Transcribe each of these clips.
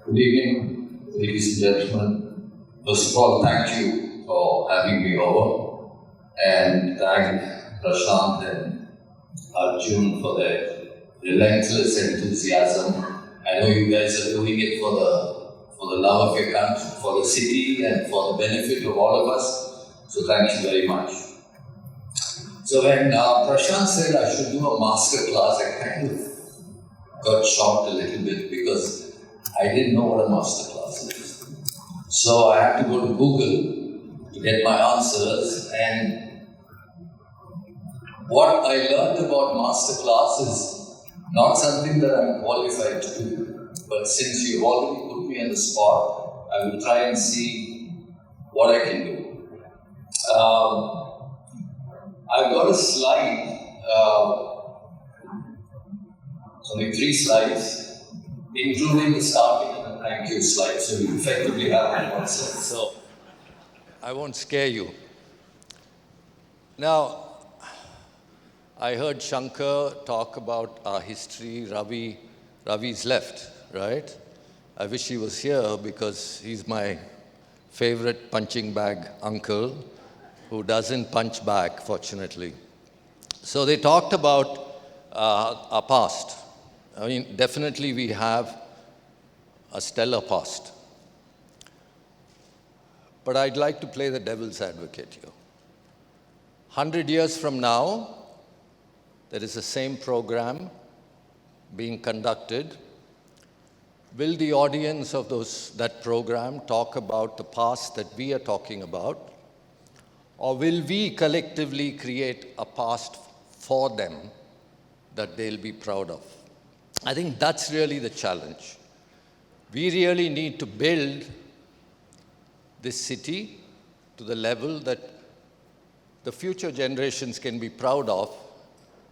Good evening, ladies and gentlemen. First of all, thank you for having me over, and thank Prashant and Arjun for their relentless enthusiasm. I know you guys are doing it for the love of your country, for the city, and for the benefit of all of us. So thank you very much. So when Prashant said I should do a masterclass, I kind of got shocked a little bit because I didn't know what a masterclass is. So I had to go to Google to get my answers, and what I learned about masterclass is not something that I'm qualified to do. But since you've already put me on the spot, I will try and see what I can do. I've got a slide, only 3 slides, including the starting and the thank you slide. So you effectively have one slide. So I won't scare you. Now, I heard Shankar talk about our history. Ravi's left, right? I wish he was here because he's my favorite punching bag uncle who doesn't punch back, fortunately. So they talked about our past. I mean, definitely we have a stellar past. But I'd like to play the devil's advocate here. 100 years from now, there is the same program being conducted. Will the audience of that program talk about the past that we are talking about? Or will we collectively create a past for them that they'll be proud of? I think that's really the challenge. We really need to build this city to the level that the future generations can be proud of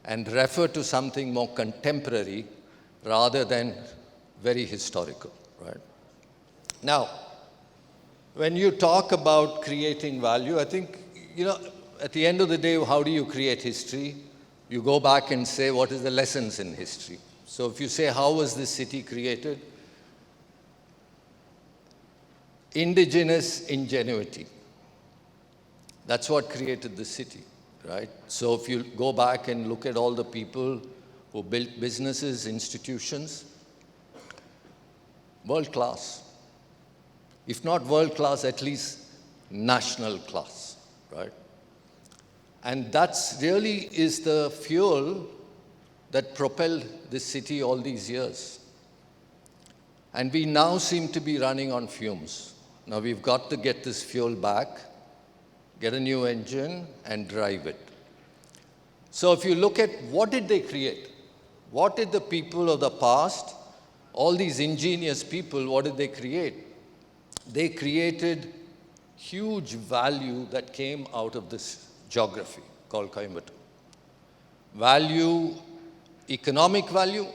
and refer to something more contemporary rather than very historical, right? Now, when you talk about creating value, I think, at the end of the day, how do you create history? You go back and say, what is the lessons in history? So if you say, how was this city created? Indigenous ingenuity. That's what created the city, right? So if you go back and look at all the people who built businesses, institutions, world class. If not world class, at least national class, right? And that's really is the fuel that propelled this city all these years. And we now seem to be running on fumes. Now we've got to get this fuel back, get a new engine, and drive it. So if you look at what did they create? What did the people of the past, all these ingenious people, what did they create? They created huge value that came out of this geography called Coimbatore. Value, economic value,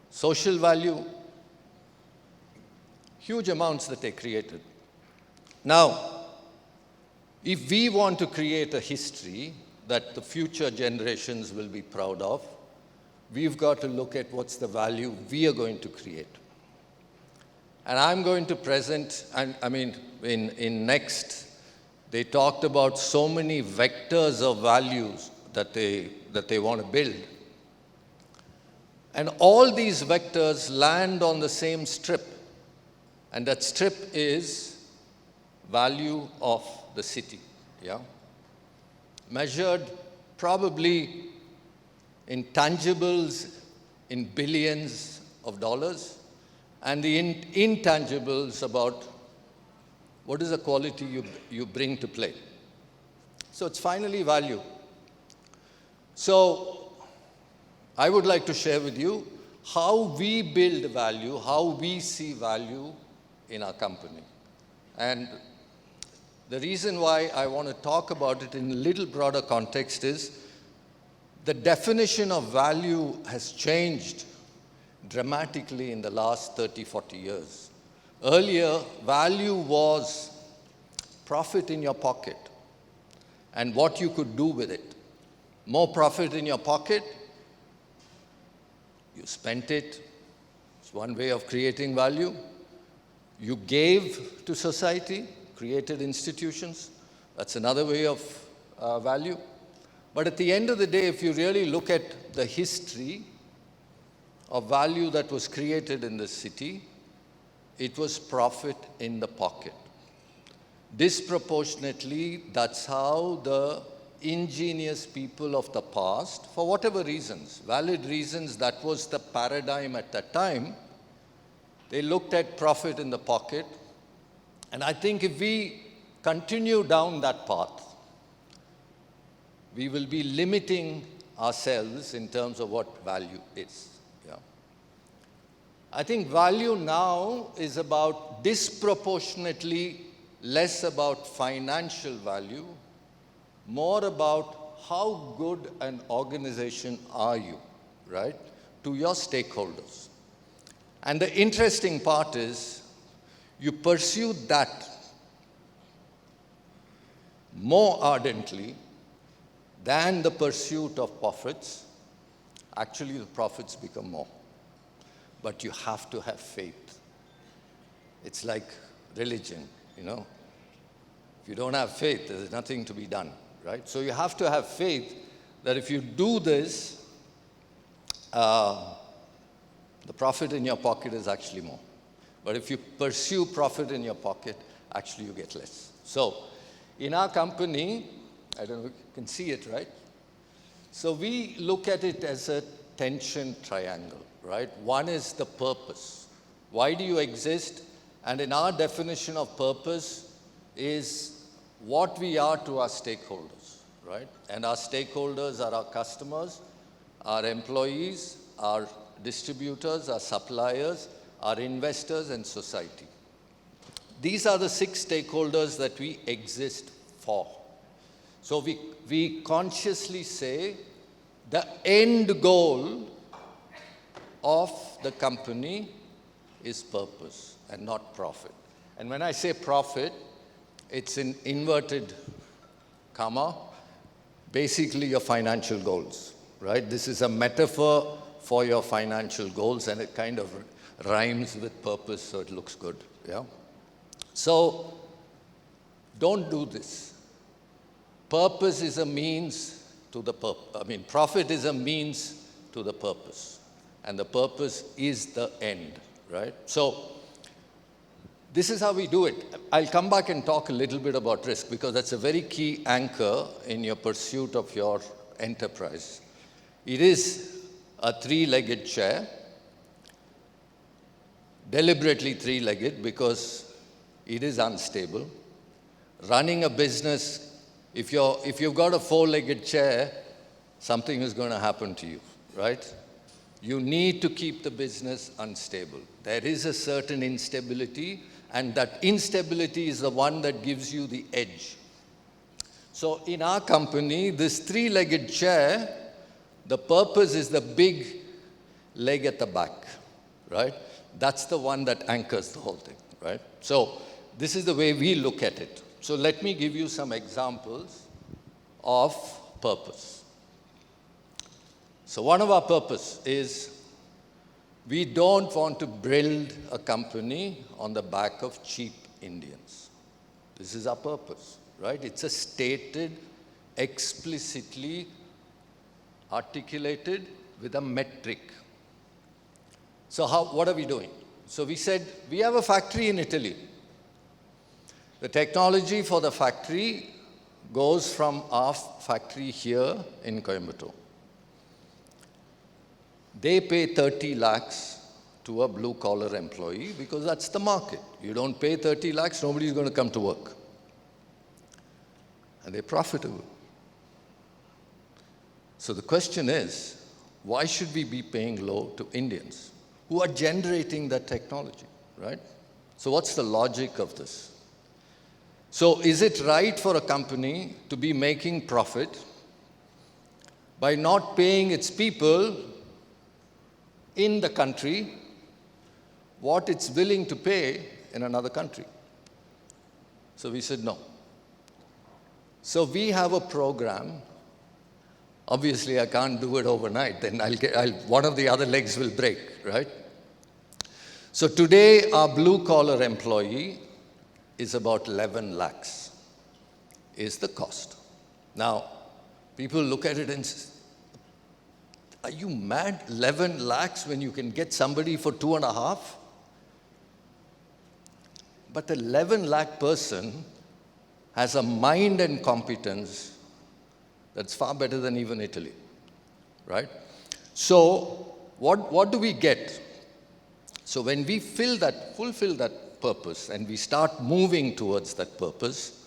social value, huge amounts that they created. Now, if we want to create a history that the future generations will be proud of, we've got to look at what's the value we are going to create. And I'm going to present, and I mean, in next, they talked about so many vectors of values that they want to build. And all these vectors land on the same strip. And that strip is value of the city, yeah? Measured probably in tangibles in billions of dollars, and the intangibles about what is the quality you bring to play. So it's finally value. So I would like to share with you how we build value, how we see value in our company. And the reason why I want to talk about it in a little broader context is the definition of value has changed dramatically in the last 30, 40 years. Earlier, value was profit in your pocket and what you could do with it. More profit in your pocket, you spent it, It's one way of creating value. You gave to society, created institutions. That's another way of value. But at the end of the day, if you really look at the history of value that was created in this city, it was profit in the pocket. Disproportionately, that's how the ingenious people of the past, for whatever reasons, valid reasons, that was the paradigm at that time, they looked at profit in the pocket. And I think if we continue down that path, we will be limiting ourselves in terms of what value is. Yeah. I think value now is about disproportionately less about financial value, more about how good an organization are you, right, to your stakeholders. And the interesting part is you pursue that more ardently than the pursuit of profits. Actually, the profits become more. But you have to have faith. It's like religion, you know. If you don't have faith, there's nothing to be done, right? So you have to have faith that if you do this, the profit in your pocket is actually more. But if you pursue profit in your pocket, actually you get less. So in our company, I don't know if you can see it, right? So we look at it as a tension triangle, right? One is the purpose. Why do you exist? And in our definition of purpose is what we are to our stakeholders, right? And our stakeholders are our customers, our employees, our distributors, our suppliers, our investors, and society. These are the 6 stakeholders that we exist for. So we consciously say the end goal of the company is purpose and not profit. And when I say profit, it's in inverted comma, basically your financial goals, right? This is a metaphor for your financial goals, and it kind of rhymes with purpose, so it looks good, yeah? So don't do this. Purpose is a means to the purpose. Profit is a means to the purpose, and the purpose is the end, right? So this is how we do it. I'll come back and talk a little bit about risk, because that's a very key anchor in your pursuit of your enterprise. It is a 3-legged chair, deliberately 3-legged because it is unstable. Running a business, if you've got a 4-legged chair, something is going to happen to you, right? You need to keep the business unstable. There is a certain instability, and that instability is the one that gives you the edge. So in our company, this 3-legged chair, the purpose is the big leg at the back, right? That's the one that anchors the whole thing, right? So this is the way we look at it. So let me give you some examples of purpose. So one of our purpose is we don't want to build a company on the back of cheap Indians. This is our purpose, right? It's a stated, explicitly articulated with a metric. So what are we doing? So we said, we have a factory in Italy. The technology for the factory goes from our factory here in Coimbatore. They pay 30 lakhs to a blue-collar employee because that's the market. You don't pay 30 lakhs, nobody's going to come to work. And they're profitable. So the question is, why should we be paying low to Indians who are generating that technology, right? So what's the logic of this? So is it right for a company to be making profit by not paying its people in the country what it's willing to pay in another country? So we said no. So we have a program. Obviously, I can't do it overnight. Then one of the other legs will break, right? So today, our blue-collar employee is about 11 lakhs, is the cost. Now, people look at it and say, are you mad? 11 lakhs when you can get somebody for 2.5? But the 11 lakh person has a mind and competence that's far better than even Italy, right? So what do we get? So when we fulfill that purpose and we start moving towards that purpose,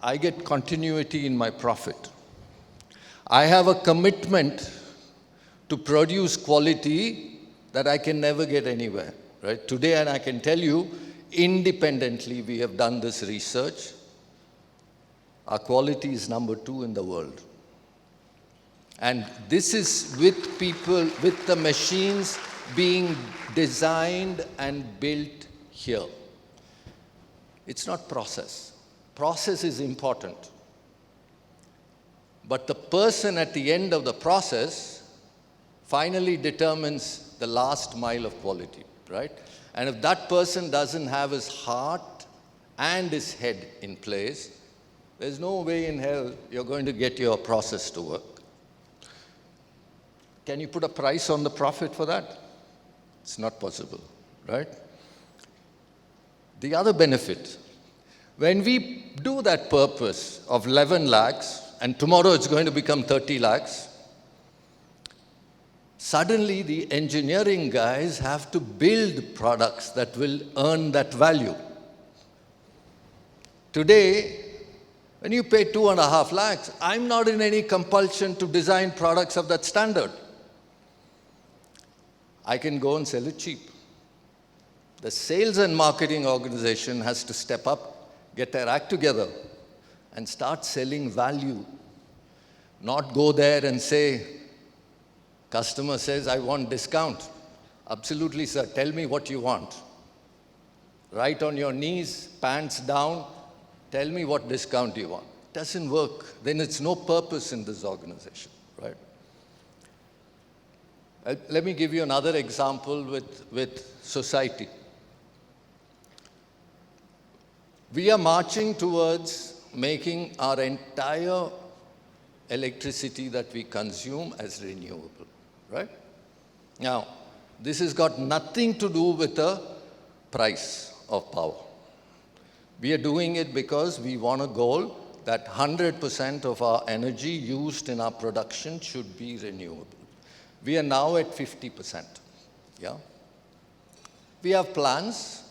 I get continuity in my profit. I have a commitment to produce quality that I can never get anywhere, right? Today, and I can tell you, independently, we have done this research. Our quality is number 2 in the world. And this is with people, with the machines being designed and built here. It's not process. Process is important. But the person at the end of the process finally determines the last mile of quality, right? And if that person doesn't have his heart and his head in place, there's no way in hell you're going to get your process to work. Can you put a price on the profit for that? It's not possible, right? The other benefit, when we do that purpose of 11 lakhs, and tomorrow it's going to become 30 lakhs, suddenly the engineering guys have to build products that will earn that value. Today, when you pay 2.5 lakhs, I'm not in any compulsion to design products of that standard. I can go and sell it cheap. The sales and marketing organization has to step up, get their act together, and start selling value. Not go there and say, customer says, I want discount. Absolutely, sir. Tell me what you want. Right on your knees, pants down, tell me what discount you want. Doesn't work. Then it's no purpose in this organization, right? Let me give you another example with society. We are marching towards making our entire electricity that we consume as renewable, right? Now, this has got nothing to do with the price of power. We are doing it because we want a goal that 100% of our energy used in our production should be renewable. We are now at 50%, yeah? We have plans.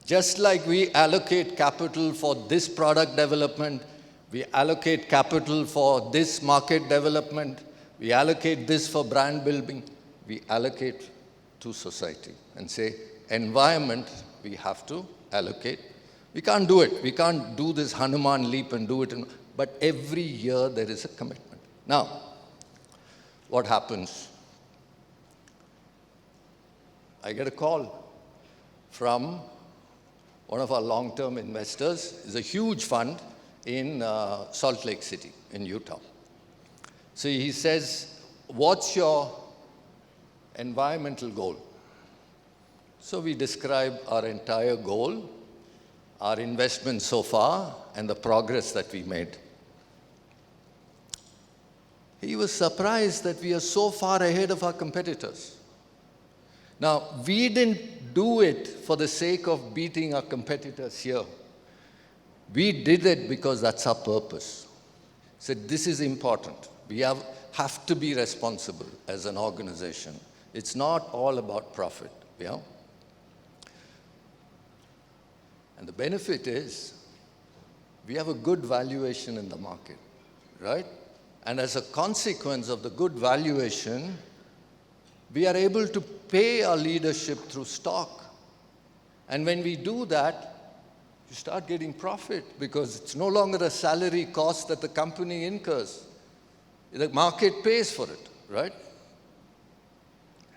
Just like we allocate capital for this product development, we allocate capital for this market development, we allocate this for brand building, we allocate to society and say, environment, we have to allocate. We can't do it. We can't do this Hanuman leap and do it, but every year there is a commitment. Now, what happens? I get a call from one of our long-term investors. It's a huge fund in Salt Lake City in Utah. So he says, what's your environmental goal? So we describe our entire goal, our investment so far, and the progress that we made. He was surprised that we are so far ahead of our competitors. Now, we didn't do it for the sake of beating our competitors here. We did it because that's our purpose. Said, this is important. We have to be responsible as an organization. It's not all about profit, yeah? And the benefit is we have a good valuation in the market, right? And as a consequence of the good valuation, we are able to pay our leadership through stock. And when we do that, you start getting profit because it's no longer a salary cost that the company incurs. The market pays for it, right?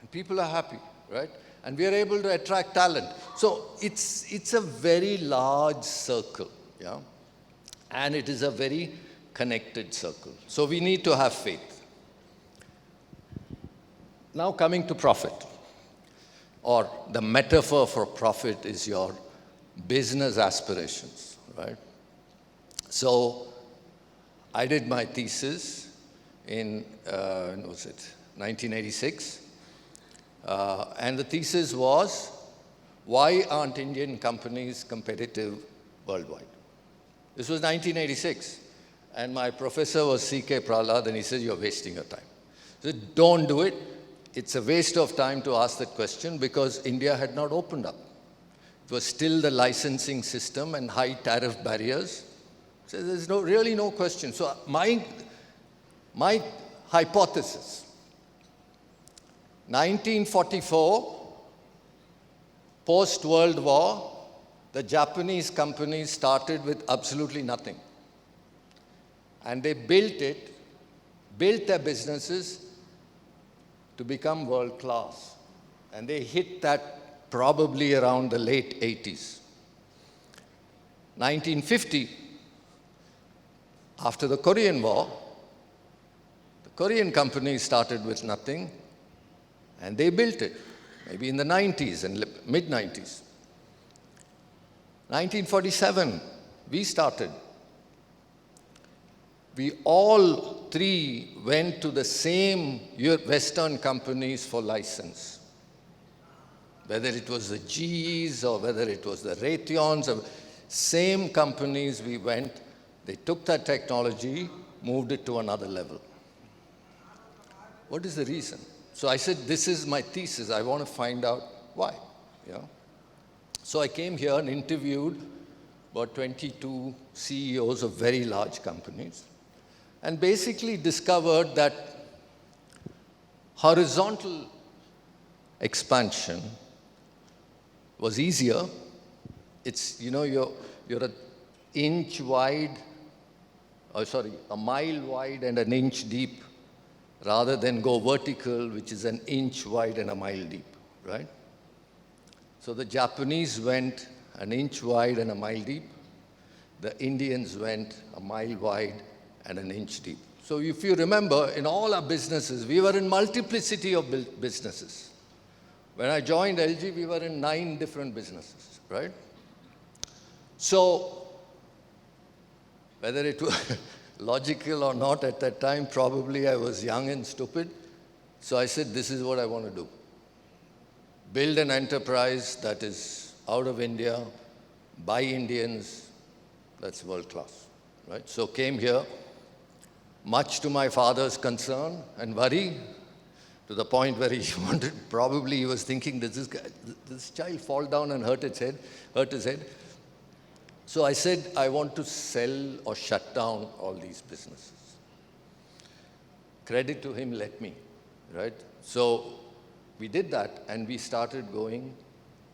And people are happy, right? And we are able to attract talent. So it's a very large circle, yeah? And it is a very connected circle. So we need to have faith. Now coming to profit. or the metaphor for profit is your business aspirations, right? So I did my thesis in, when was it, 1986. And the thesis was, why aren't Indian companies competitive worldwide? This was 1986. And my professor was C.K. Prahlad, and he said, you're wasting your time. I said, don't do it. It's a waste of time to ask that question because India had not opened up. It was still the licensing system and high tariff barriers. So there's really no question. So my hypothesis, 1944, post-World War, the Japanese companies started with absolutely nothing. And they built their businesses to become world class. And they hit that probably around the late 80s. 1950, after the Korean War, the Korean companies started with nothing, and they built it, maybe in the 90s and mid-90s. 1947, we started. We all three went to the same Western companies for license. Whether it was the GEs or whether it was the Raytheons, or same companies we went, they took that technology, moved it to another level. What is the reason? So I said, this is my thesis. I want to find out why. So I came here and interviewed about 22 CEOs of very large companies and basically discovered that horizontal expansion was easier. It's, you're an inch wide, a mile wide and an inch deep, rather than go vertical, which is an inch wide and a mile deep, right? So the Japanese went an inch wide and a mile deep. The Indians went a mile wide and an inch deep. So if you remember, in all our businesses, we were in multiplicity of businesses. When I joined LG, we were in 9 different businesses, right? So whether it was logical or not at that time, probably I was young and stupid. So I said, this is what I want to do. Build an enterprise that is out of India, by Indians, that's world class, right? So came here, much to my father's concern and worry, to the point where he wanted, probably he was thinking, does this child fall down and hurt his head? So I said, I want to sell or shut down all these businesses. Credit to him, let me, right? So we did that, and we started going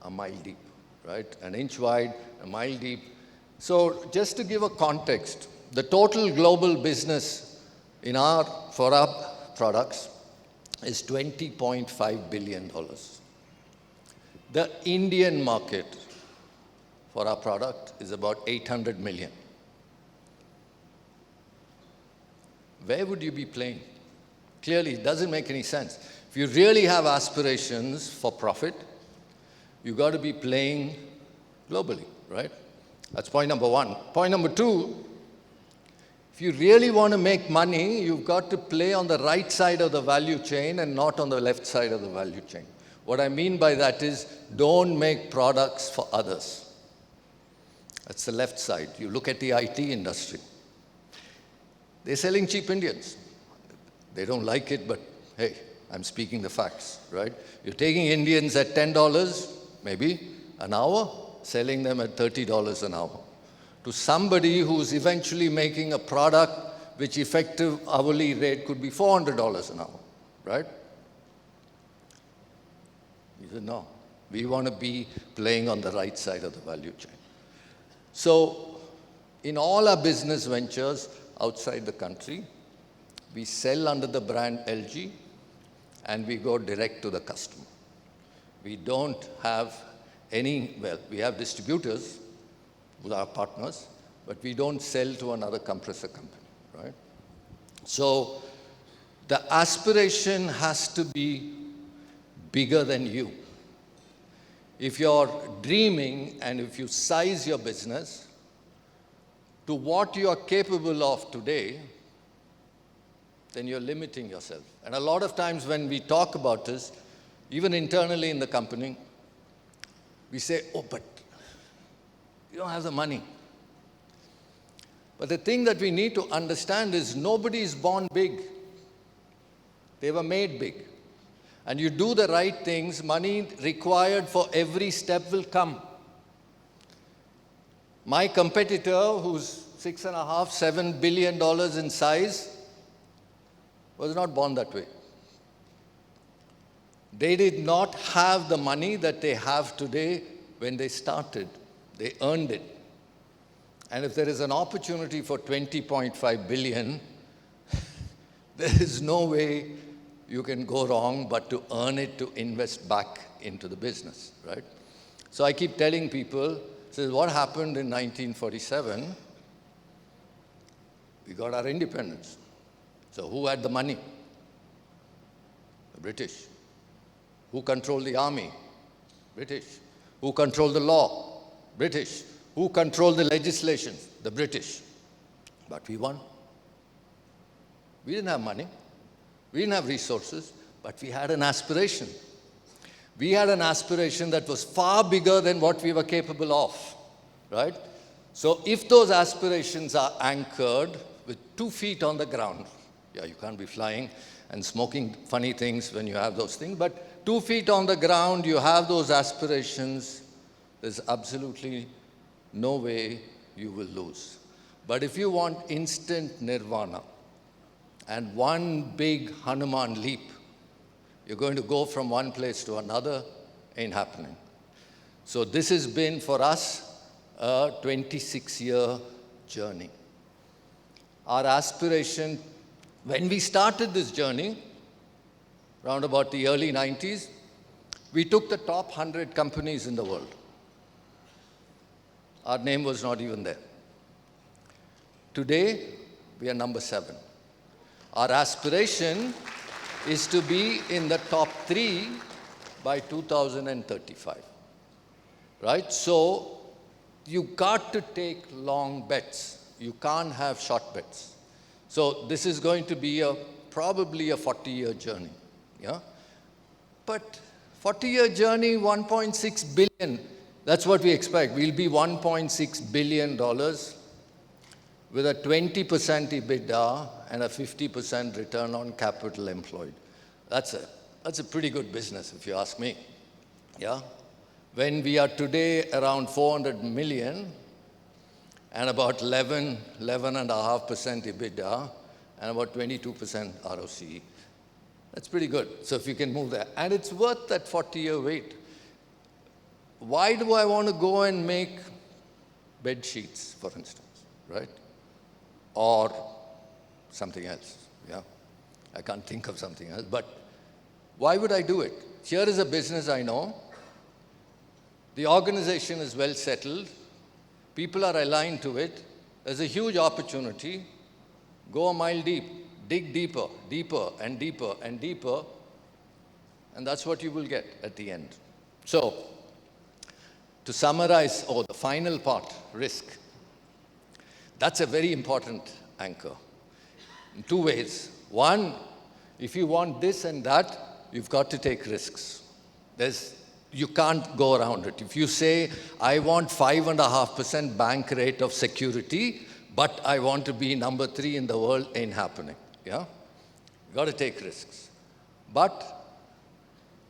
a mile deep, right? An inch wide, a mile deep. So just to give a context, the total global business for our products is $20.5 billion. The Indian market for our product is about 800 million. Where would you be playing? Clearly, it doesn't make any sense. If you really have aspirations for profit, you've got to be playing globally, right? That's point number one. Point number two, if you really want to make money, you've got to play on the right side of the value chain and not on the left side of the value chain. What I mean by that is, don't make products for others. That's the left side. You look at the IT industry. They're selling cheap Indians. They don't like it, but hey, I'm speaking the facts, right? You're taking Indians at $10, maybe, an hour, selling them at $30 an hour to somebody who's eventually making a product which effective hourly rate could be $400 an hour, right? He said, no, we want to be playing on the right side of the value chain. So in all our business ventures outside the country, we sell under the brand LG and we go direct to the customer. We don't have we have distributors with our partners, but we don't sell to another compressor company, right? So the aspiration has to be bigger than you. if you're dreaming and if you size your business to what you are capable of today, then you're limiting yourself. And a lot of times when we talk about this, even internally in the company, we say, oh, but you don't have the money. But the thing that we need to understand is nobody is born big. They were made big. And you do the right things, money required for every step will come. My competitor, who's $6.5–7 billion in size, was not born that way. They did not have the money that they have today when they started. They earned it. And if there is an opportunity for 20.5 billion, there is no way you can go wrong but to earn it to invest back into the business, right? So I keep telling people, what happened in 1947? We got our independence. So who had the money? The British. Who controlled the army? British. Who controlled the law? British. Who controlled the legislation? The British. But we won. We didn't have money. We didn't have resources, but we had an aspiration. We had an aspiration that was far bigger than what we were capable of, right? So if those aspirations are anchored with 2 feet on the ground, yeah, you can't be flying and smoking funny things when you have those things, but 2 feet on the ground, you have those aspirations, there's absolutely no way you will lose. But if you want instant nirvana and one big Hanuman leap, you're going to go from one place to another, ain't happening. So this has been for us a 26-year journey. Our aspiration, when we started this journey, around about the early 90s, we took the top 100 companies in the world. Our name was not even there. Today, we are number 7. Our aspiration is to be in the top 3 by 2035, right? So you got to take long bets. You can't have short bets. So this is going to be probably a 40-year journey, yeah? But 40-year journey, 1.6 billion, that's what we expect. We'll be $1.6 billion with a 20% EBITDA and a 50% return on capital employed. That's a pretty good business, if you ask me, yeah? When we are today around 400 million and about 11.5% EBITDA and about 22% ROCE, that's pretty good. So if you can move that, and it's worth that 40-year wait. Why do I want to go and make bed sheets, for instance, right? Or something else, yeah? I can't think of something else, but why would I do it? Here is a business I know. The organization is well settled. People are aligned to it. There's a huge opportunity. Go a mile deep, dig deeper, deeper and deeper and deeper, and that's what you will get at the end. So, to summarize, the final part, risk. That's a very important anchor in 2 ways. One, if you want this and that, you've got to take risks. You can't go around it. If you say, I want 5.5% bank rate of security, but I want to be number 3 in the world, ain't happening, yeah? You've got to take risks. But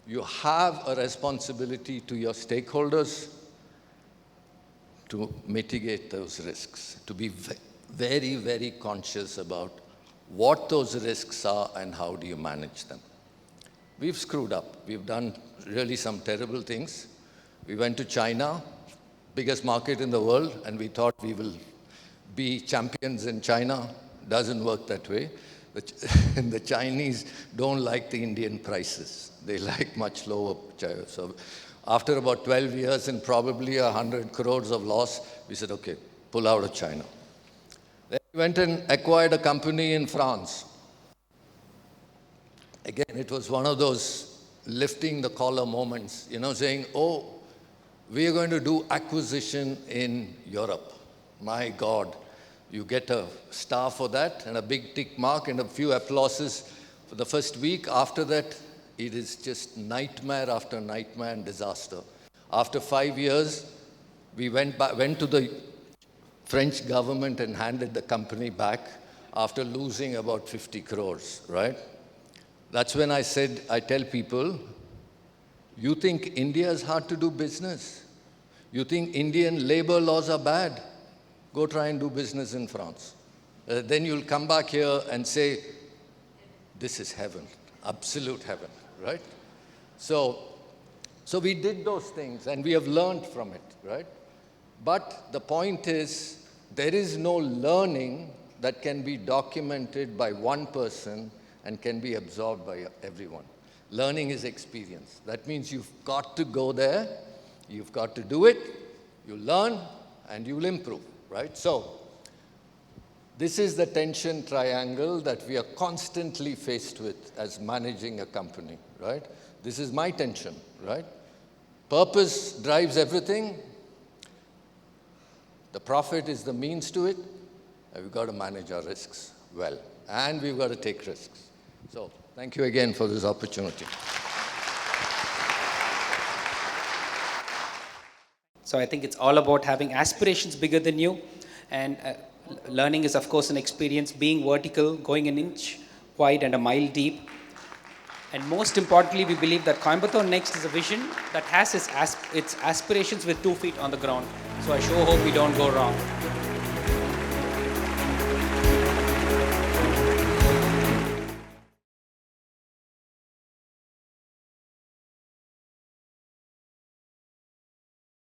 you have a responsibility to your stakeholders to mitigate those risks, to be very, very conscious about what those risks are and how do you manage them. We've screwed up. We've done really some terrible things. We went to China, biggest market in the world, and we thought we will be champions in China. Doesn't work that way. The Chinese don't like the Indian prices. They like much lower. So after about 12 years and probably 100 crores of loss, we said, okay, pull out of China. Then we went and acquired a company in France. Again, it was one of those lifting the collar moments, saying, oh, We are going to do acquisition in Europe. My God, you get a star for that and a big tick mark and a few applauses for the first week. After that, it is just nightmare after nightmare and disaster. After 5 years, we went to the French government and handed the company back after losing about 50 crores, right? That's when I tell people, you think India is hard to do business? You think Indian labor laws are bad? Go try and do business in France. Then you'll come back here and say, this is heaven, absolute heaven, right? So we did those things and we have learned from it, right? But the point is, there is no learning that can be documented by one person and can be absorbed by everyone. Learning is experience. That means you've got to go there, you've got to do it, you learn, and you'll improve, right? So, this is the tension triangle that we are constantly faced with as managing a company, right? This is my tension, right? Purpose drives everything. The profit is the means to it, and we've got to manage our risks well, and we've got to take risks. So, thank you again for this opportunity. So I think it's all about having aspirations bigger than you, and learning is of course an experience, being vertical, going an inch wide and a mile deep. And most importantly, we believe that Coimbatore Next is a vision that has its aspirations with 2 feet on the ground. So I sure hope we don't go wrong.